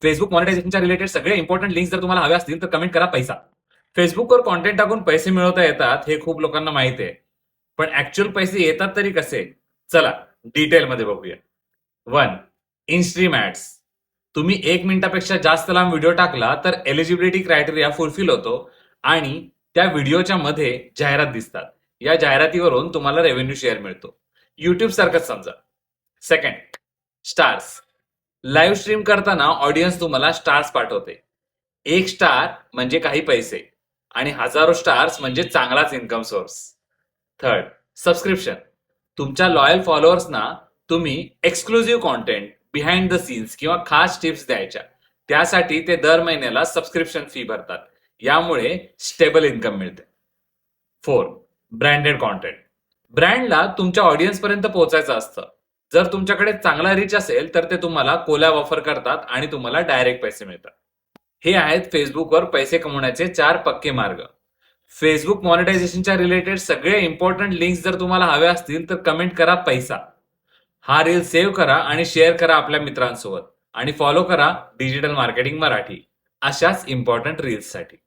Facebook मॉनिटायझेशनच्या related सगळे important links जर तुम्हाला हवे असतील तर कमेंट करा पैसा. फेसबुकवर कॉन्टेंट टाकून पैसे मिळवता येतात हे खूप लोकांना माहित आहे. पण ऍक्च्युअल पैसे येतात तरी कसे? चला डिटेलमध्ये बघूया. 1. Instream ads. तुम्ही 1 मिनिटापेक्षा जास्त लांब व्हिडिओ टाकला तर एलिजिबिलिटी क्रायटेरिया फुलफिल होतो आणि त्या व्हिडिओच्या मध्ये जाहिरात दिसतात. या जाहिरातीवरून तुम्हाला रेव्हेन्यू शेअर मिळतो. युट्यूब सारखंच समजा. 2. स्टार्स. लाईव्ह स्ट्रीम करताना ऑडियन्स तुम्हाला स्टार्स पाठवते. 1 स्टार म्हणजे काही पैसे आणि हजारो स्टार्स म्हणजे चांगलाच इन्कम सोर्स. 3. सबस्क्रिप्शन. तुमच्या लॉयल फॉलोअर्सना तुम्ही exclusive content, behind the scenes किंवा खास टिप्स द्यायच्या. त्यासाठी ते दर महिन्याला सबस्क्रिप्शन फी भरतात. यामुळे स्टेबल इन्कम मिळते. 4. Branded content. ब्रँडला तुमच्या ऑडियन्स पर्यंत पोहोचायचं असतं. जर तुमच्याकडे चांगला रीच असेल तर ते तुम्हाला कोलॅब ऑफर करतात आणि तुम्हाला डायरेक्ट पैसे मिळतात. हे आहेत फेसबुकवर पैसे कमवण्याचे 4 पक्के मार्ग. फेसबुक मॉनिटायझेशनच्या रिलेटेड सगळे इम्पॉर्टंट लिंक्स जर तुम्हाला हवे असतील तर कमेंट करा पैसा. हा रील सेव्ह करा आणि शेअर करा आपल्या मित्रांसोबत आणि फॉलो करा डिजिटल मार्केटिंग मराठी अशाच इम्पॉर्टंट रील्ससाठी.